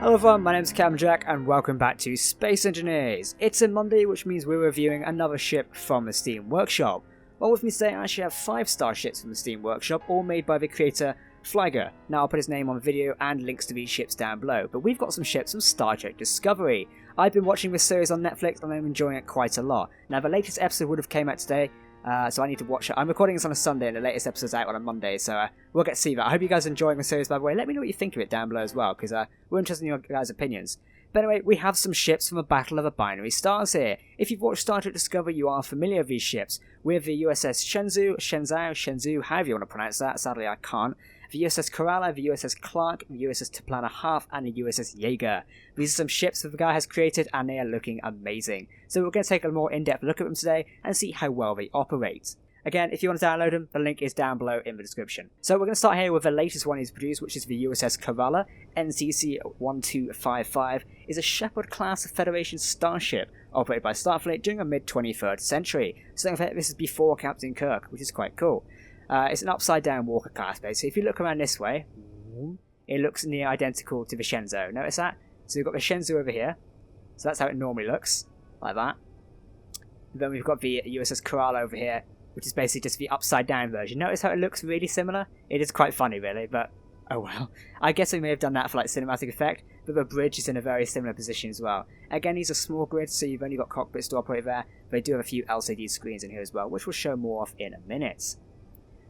Hello everyone, my name is Captain Jack and welcome back to Space Engineers. It's a Monday, which means we're reviewing another ship from the Steam Workshop. Well, with me today I actually have 5 starships from the Steam Workshop, all made by the creator Flieger. Now I'll put his name on the video and links to these ships down below, but we've got some ships from Star Trek Discovery. I've been watching this series on Netflix and I'm enjoying it quite a lot. Now the latest episode would have came out today, so I need to watch it. I'm recording this on a Sunday and the latest episode's out on a Monday, so we'll get to see that. I hope you guys are enjoying the series, by the way. Let me know what you think of it down below as well, because we're interested in your guys' opinions. But anyway, we have some ships from the Battle of the Binary Stars here. If you've watched Star Trek Discovery, you are familiar with these ships. We have the USS Shenzhou, however you want to pronounce that, sadly I can't. The USS Kerala, the USS Clarke, the USS T'Plana-Hath, and the USS Yeager. These are some ships that the guy has created, and they are looking amazing. So we're going to take a more in-depth look at them today, and see how well they operate. Again, if you want to download them, the link is down below in the description. So we're going to start here with the latest one he's produced, which is the USS Kerala. NCC 1255 is a Shepard class Federation starship operated by Starfleet during the mid-23rd century. So in fact, this is before Captain Kirk, which is quite cool. It's an upside-down walker class base. So if you look around this way, it looks near identical to the Shenzhou. Notice that? So we've got the Shenzhou over here. So that's how it normally looks, like that. And then we've got the USS Corral over here, which is basically just the upside-down version. Notice how it looks really similar? It is quite funny, really, but oh well. I guess we may have done that for like cinematic effect, but the bridge is in a very similar position as well. Again, these are small grids, so you've only got cockpits to operate there. They do have a few LCD screens in here as well, which we'll show more of in a minute.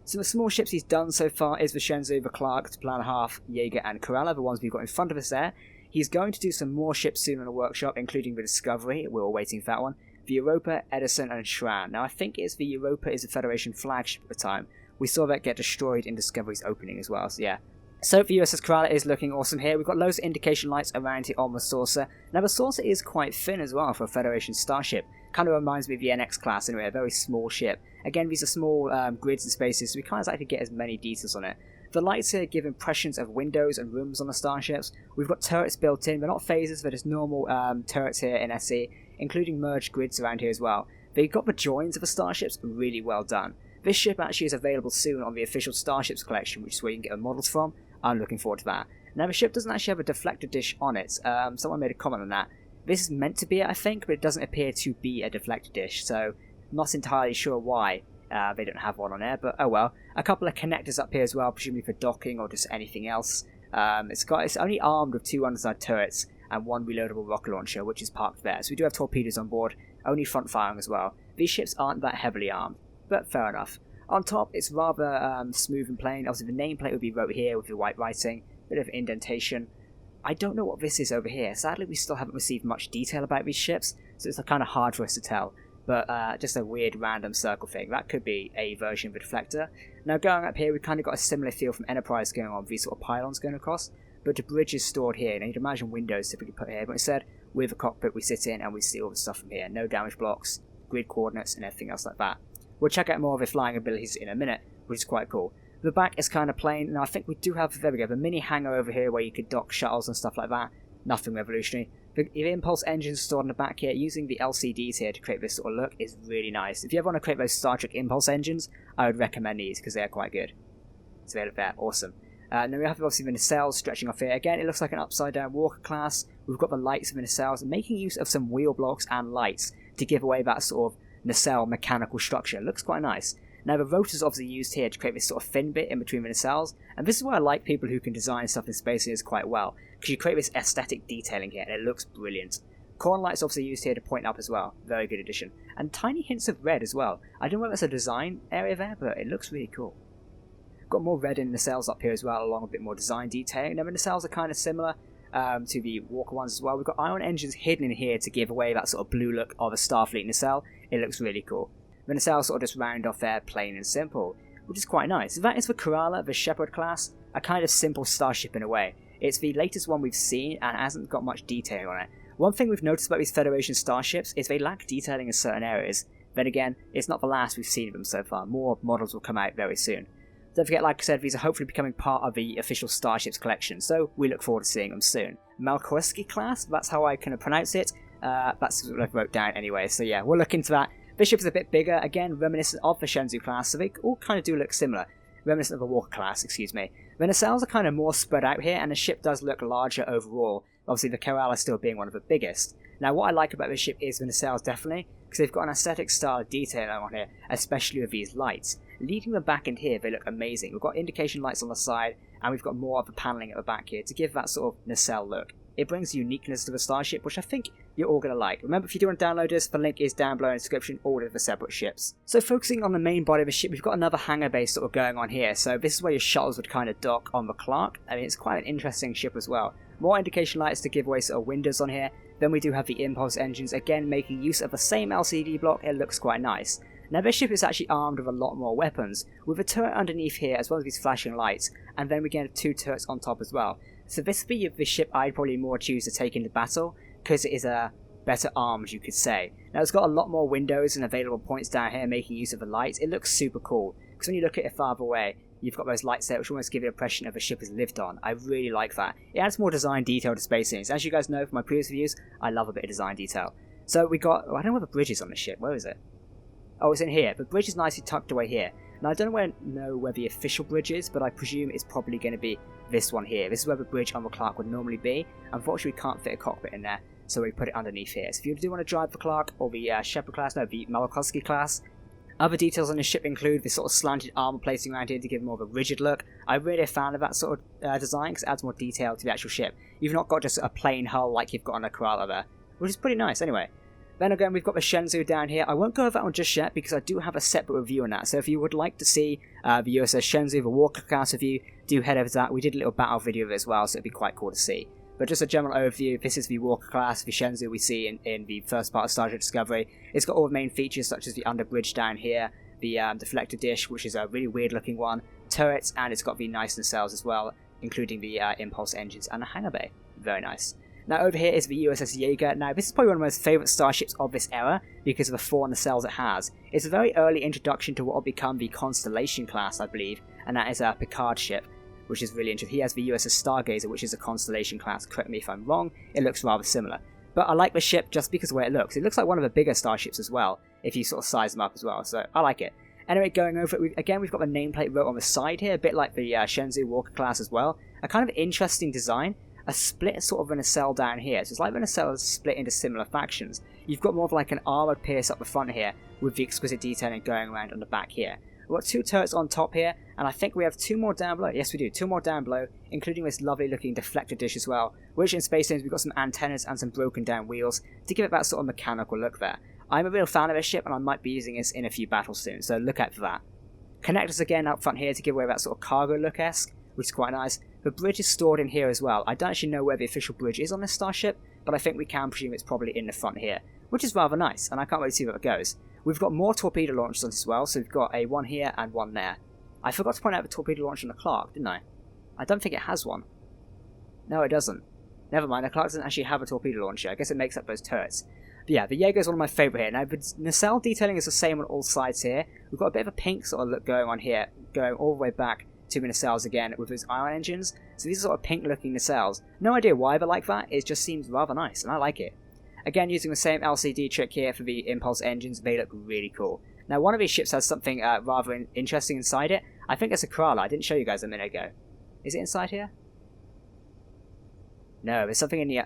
So the small ships he's done so far is the Shenzhou, the Clarke, T'Plana-Hath, Yeager and Kerala, the ones we've got in front of us there. He's going to do some more ships soon in the workshop, including the Discovery. We're all waiting for that one. The Europa, Edison and Shran. Now I think it's the Europa is the Federation flagship at the time. We saw that get destroyed in Discovery's opening as well, so yeah. So the USS Clarke is looking awesome here. We've got loads of indication lights around here on the saucer. Now the saucer is quite thin as well for a Federation starship. Kind of reminds me of the NX class anyway, a very small ship. Again, these are small grids and spaces, so we can't exactly get as many details on it. The lights here give impressions of windows and rooms on the starships. We've got turrets built in, they're not phasers, they're just normal turrets here in SE, including merged grids around here as well. They've got the joins of the starships really well done. This ship actually is available soon on the official Starships collection, which is where you can get the models from. I'm looking forward to that. Now the ship doesn't actually have a deflector dish on it. Someone made a comment on that. This is meant to be it, I think, but it doesn't appear to be a deflector dish, so I'm not entirely sure why they don't have one on there, but oh well. A couple of connectors up here as well, presumably for docking or just anything else. It's only armed with 2 underside turrets and 1 reloadable rocket launcher, which is parked there. So we do have torpedoes on board, only front firing as well. These ships aren't that heavily armed, but fair enough. On top, it's rather smooth and plain. Obviously, the nameplate would be wrote here with the white writing, bit of indentation. I don't know what this is over here. Sadly, we still haven't received much detail about these ships, so it's kind of hard for us to tell. But just a weird random circle thing. That could be a version of a deflector. Now going up here, we've kind of got a similar feel from Enterprise going on, these sort of pylons going across. But the bridge is stored here. Now you'd imagine windows typically put here, but instead, with a cockpit we sit in and we see all the stuff from here. No damage blocks, grid coordinates and everything else like that. We'll check out more of his flying abilities in a minute, which is quite cool. The back is kind of plain. Now I think we do have, there we go, the mini hangar over here where you could dock shuttles and stuff like that. Nothing revolutionary. The impulse engines stored in the back here, using the LCDs here to create this sort of look, is really nice. If you ever want to create those Star Trek impulse engines, I would recommend these because they are quite good. So they look there, awesome. Then we have obviously the nacelles stretching off here. Again, it looks like an upside down walker class. We've got the lights of the nacelles, and making use of some wheel blocks and lights to give away that sort of nacelle mechanical structure. It looks quite nice. Now the rotors obviously used here to create this sort of thin bit in between the nacelles, and this is why I like people who can design stuff in spaces quite well, because you create this aesthetic detailing here and it looks brilliant. Corn lights obviously used here to point up as well, very good addition, and tiny hints of red as well. I don't know if that's a design area there, but it looks really cool. Got more red in the nacelles up here as well, along a bit more design detailing. Now the nacelles are kind of similar to the Walker ones as well. We've got ion engines hidden in here to give away that sort of blue look of a Starfleet nacelle. It looks really cool. The nacelles sort of just round off there, plain and simple, which is quite nice. That is the Kerala, the Shepard class, a kind of simple starship in a way. It's the latest one we've seen and hasn't got much detail on it. One thing we've noticed about these Federation starships is they lack detailing in certain areas. Then again, it's not the last we've seen of them so far. More models will come out very soon. Don't forget, like I said, these are hopefully becoming part of the official Starships collection, so we look forward to seeing them soon. Malkoski class, that's how I can pronounce it. That's what I wrote down anyway, so yeah, we'll look into that. This ship is a bit bigger, again reminiscent of the Shenzhou class, so they all kind of do look similar. reminiscent of a Walker class, excuse me. The nacelles are kind of more spread out here, and the ship does look larger overall, obviously the Kerala still being one of the biggest. Now what I like about this ship is the nacelles definitely, because they've got an aesthetic style of detailing on here, especially with these lights. Leading them back in here, they look amazing. We've got indication lights on the side, and we've got more of the panelling at the back here to give that sort of nacelle look. It brings uniqueness to the starship, which I think you're all going to like. Remember, if you do want to download this, the link is down below in the description, all of the separate ships. So focusing on the main body of the ship, we've got another hangar base sort of going on here. So this is where your shuttles would kind of dock on the Clarke. I mean, it's quite an interesting ship as well. More indication lights to give away sort of windows on here. Then we do have the impulse engines, again making use of the same LCD block. It looks quite nice. Now this ship is actually armed with a lot more weapons, with a turret underneath here as well as these flashing lights, and then we get 2 turrets on top as well. So this would be the ship I'd probably more choose to take into battle, because it is better armed, you could say. Now it's got a lot more windows and available points down here making use of the lights. It looks super cool, because when you look at it farther away, you've got those lights there which almost give you the impression of a ship has lived on. I really like that. It adds more design detail to space scenes. As you guys know from my previous reviews, I love a bit of design detail. So we got, I don't know where the bridge is on the ship, where is it? Oh, it's in here. The bridge is nicely tucked away here. Now I don't know where the official bridge is, but I presume it's probably going to be this one here. This is where the bridge on the Clarke would normally be. Unfortunately we can't fit a cockpit in there, so we put it underneath here. So if you do want to drive the Clarke, or the Shepherd class, no, the Malachowski class, other details on the ship include this sort of slanted armor placing around here to give more of a rigid look. I'm really a fan of that sort of design, because it adds more detail to the actual ship. You've not got just a plain hull like you've got on a Corral there, which is pretty nice anyway. Then again, we've got the Shenzhou down here. I won't go over that one just yet, because I do have a separate review on that. So if you would like to see the USS Shenzhou, the Walker class review, do head over to that. We did a little battle video of it as well, so it'd be quite cool to see. But just a general overview, this is the Walker class, the Shenzhou we see in the first part of Starship Discovery. It's got all the main features such as the underbridge down here, the deflector dish, which is a really weird looking one, turrets, and it's got the nice nacelles as well, including the impulse engines and the hangar bay. Very nice. Now over here is the USS Yeager. Now this is probably one of my most favourite starships of this era because of the 4 nacelles it has. It's a very early introduction to what will become the Constellation class, I believe, and that is a Picard ship, which is really interesting. He has the USS Stargazer, which is a Constellation class. Correct me if I'm wrong, it looks rather similar. But I like the ship just because of the way it looks. It looks like one of the bigger starships as well, if you sort of size them up as well, so I like it. Anyway, going over it, again we've got the nameplate wrote on the side here, a bit like the Shenzhou Walker class as well. A kind of interesting design. A split sort of a nacelle down here, so it's like the nacelle is split into similar factions. You've got more of like an armoured pierce up the front here, with the exquisite detailing going around on the back here. We've got 2 turrets on top here, and I think we have 2 more down below. Yes we do, 2 more down below, including this lovely looking deflector dish as well, which in space Sims we've got some antennas and some broken down wheels to give it that sort of mechanical look there. I'm a real fan of this ship, and I might be using this in a few battles soon, so look out for that. Connectors again up front here to give away that sort of cargo look-esque, which is quite nice. The bridge is stored in here as well. I don't actually know where the official bridge is on this starship, but I think we can presume it's probably in the front here, which is rather nice, and I can't wait to see where it goes. We've got more torpedo launchers on this as well, so we've got a one here and one there. I forgot to point out the torpedo launcher on the Clarke, didn't I? I don't think it has one. No, it doesn't. Never mind, the Clarke doesn't actually have a torpedo launcher. I guess it makes up those turrets. But yeah, the Yeager is one of my favourite here. Now, the nacelle detailing is the same on all sides here. We've got a bit of a pink sort of look going on here, going all the way back to the nacelles again with those ion engines. So these are sort of pink looking nacelles. No idea why they're like that, it just seems rather nice and I like it. Again, using the same LCD trick here for the impulse engines, they look really cool. Now one of these ships has something rather interesting inside it. I think it's a Corral. I didn't show you guys a minute ago. Is it inside here? No, there's something in the...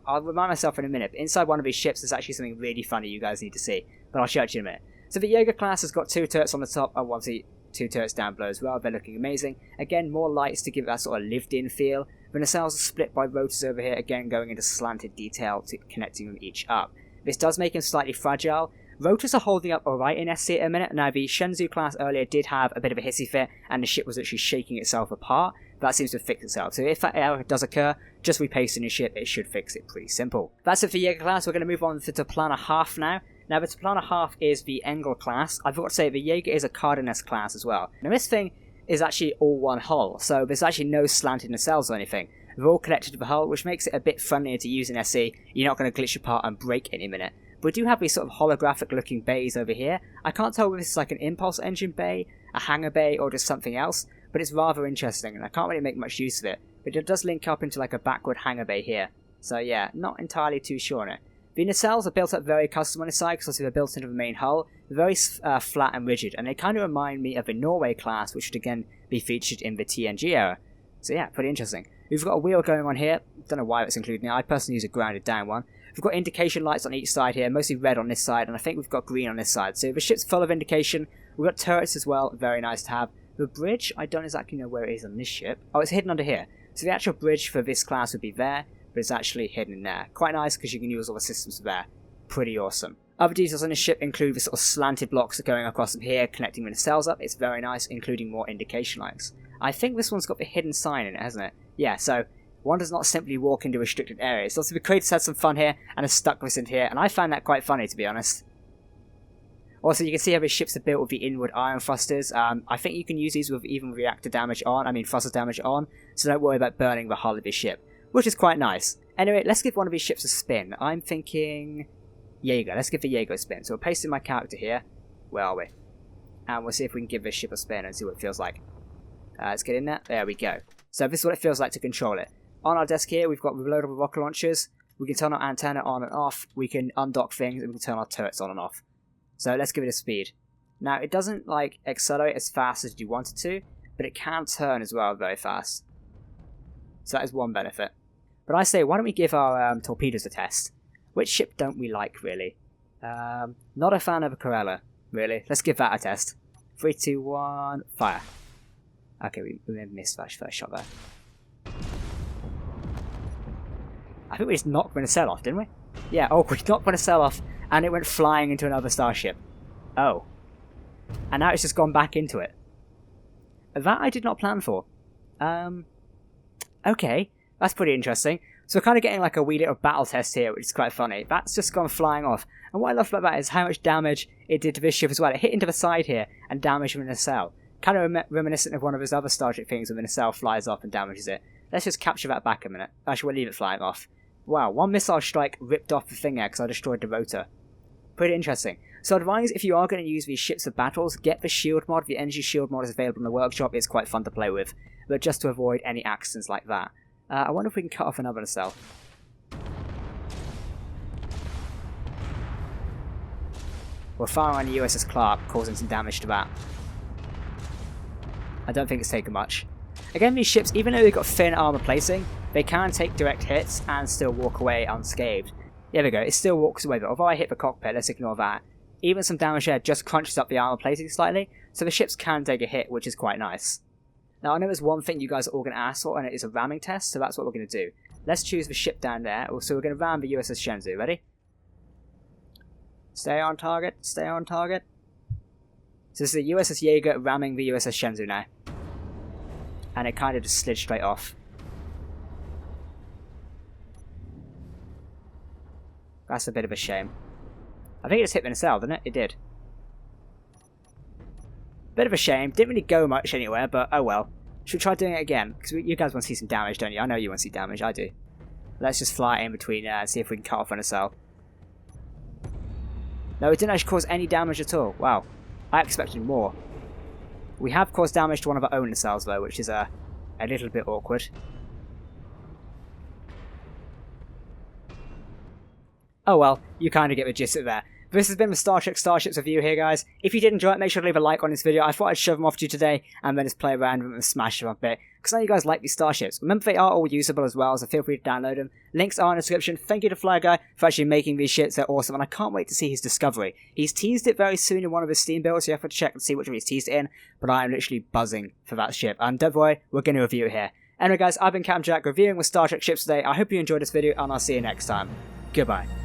I'll remind myself in a minute. But inside one of these ships there's actually something really funny you guys need to see. But I'll show it to you in a minute. So the Yeager class has got 2 turrets on the top and obviously 2 turrets down below as well. They're looking amazing. Again, more lights to give it that sort of lived-in feel. The nacelles are split by rotors over here, again going into slanted detail to connecting them each up. This does make them slightly fragile. Rotors are holding up alright in SC at a minute. Now the Shenzhou class earlier did have a bit of a hissy fit and the ship was actually shaking itself apart. That seems to have fixed itself. So if that error does occur, just repaste in your ship, it should fix it pretty simple. That's it for Yeager class. We're going to move on to the T'Plana-Hath now. Now the T'Plana-Hath is the Engel class. I forgot to say the Yeager is a Cardenas class as well. Now this thing is actually all one hull, so there's actually no slanted nacelles or anything. They're all connected to the hull, which makes it a bit friendlier to use in SE. You're not going to glitch apart and break any minute. But we do have these sort of holographic looking bays over here. I can't tell whether this is like an impulse engine bay, a hangar bay, or just something else, but it's rather interesting and I can't really make much use of it. But it does link up into like a backward hangar bay here. So yeah, not entirely too sure on it. The nacelles are built up very custom on the side because they're built into the main hull. They're very flat and rigid, and they kind of remind me of the Norway class, which would again be featured in the TNG era. So yeah, pretty interesting. We've got a wheel going on here. Don't know why it's included in it. I personally use a grounded down one. We've got indication lights on each side here, mostly red on this side, and I think we've got green on this side. So the ship's full of indication. We've got turrets as well, very nice to have. The bridge, I don't exactly know where it is on this ship. Oh, it's hidden under here. So the actual bridge for this class would be there, but it's actually hidden in there. Quite nice because you can use all the systems there. Pretty awesome. Other details on this ship include the sort of slanted blocks that are going across from here, connecting the nacelles up. It's very nice, including more indication lights. I think this one's got the hidden sign in it, hasn't it? Yeah, so one does not simply walk into restricted areas. So the creators had some fun here and have stuck this in here, and I found that quite funny, to be honest. Also, you can see how the ships are built with the inward iron thrusters. I think you can use these with even reactor damage on, thruster damage on, so don't worry about burning the hull of your ship, which is quite nice. Anyway, let's give one of these ships a spin. I'm thinking Yeager. Let's give the Yeager a spin. So we'll paste in my character here. Where are we? And we'll see if we can give this ship a spin and see what it feels like. Let's get in there. There we go. So this is what it feels like to control it. On our desk here, we've got reloadable rocket launchers. We can turn our antenna on and off. We can undock things, and we can turn our turrets on and off. So let's give it a speed. Now, it doesn't like accelerate as fast as you want it to, but it can turn as well very fast. So that is one benefit. But I say, why don't we give our torpedoes a test? Which ship don't we like, really? Not a fan of a Kerala, really. Let's give that a test. 3, 2, 1, fire. Okay, we missed that first shot there. I think we just knocked the nacelle off, didn't we? Yeah, oh, we knocked the nacelle off, and it went flying into another starship. Oh. And now it's just gone back into it. That I did not plan for. Okay, that's pretty interesting. So we're kind of getting like a wee little battle test here, which is quite funny. That's just gone flying off. And what I love about that is how much damage it did to this ship as well. It hit into the side here and damaged the nacelle. Kind of reminiscent of one of his other starship things when the nacelle flies off and damages it. Let's just capture that back a minute. Actually, we'll leave it flying off. Wow, one missile strike ripped off the thing there because I destroyed the rotor. Pretty interesting. So advise, if you are going to use these ships for battles, get the shield mod. The energy shield mod is available in the workshop. It's quite fun to play with. But just to avoid any accidents like that. I wonder if we can cut off another nacelle. We're firing on the USS Clarke, causing some damage to that. I don't think it's taken much. Again, these ships, even though they've got thin armor placing, they can take direct hits and still walk away unscathed. There we go, it still walks away, but although I hit the cockpit, let's ignore that. Even some damage there just crunches up the armor placing slightly, so the ships can take a hit, which is quite nice. Now, I know there's one thing you guys are all going to ask for, and it is a ramming test, so that's what we're going to do. Let's choose the ship down there. So we're going to ram the USS Shenzhou. Ready? Stay on target, stay on target. So this is the USS Yeager ramming the USS Shenzhou now. And it kind of just slid straight off. That's a bit of a shame. I think it just hit the nacelle, didn't it? It did. Bit of a shame. Didn't really go much anywhere, but oh well. Should we try doing it again? Because you guys want to see some damage, don't you? I know you want to see damage. I do. Let's just fly in between and see if we can cut off a nacelle. No, it didn't actually cause any damage at all. Wow. I expected more. We have caused damage to one of our own nacelles, though, which is a little bit awkward. Oh well, you kind of get the gist of it there. This has been the Star Trek Starships review here, guys. If you did enjoy it, make sure to leave a like on this video. I thought I'd shove them off to you today, and then just play around with them and smash them a bit, because I know you guys like these starships. Remember, they are all usable as well, so feel free to download them. Links are in the description. Thank you to Fly Guy for actually making these ships. They're awesome, and I can't wait to see his discovery. He's teased it very soon in one of his Steam builds, so you have to check and see which one he's teased it in, but I am literally buzzing for that ship, and don't worry, we're going to review it here. Anyway, guys, I've been Captain Jack reviewing with Star Trek ships today. I hope you enjoyed this video, and I'll see you next time. Goodbye.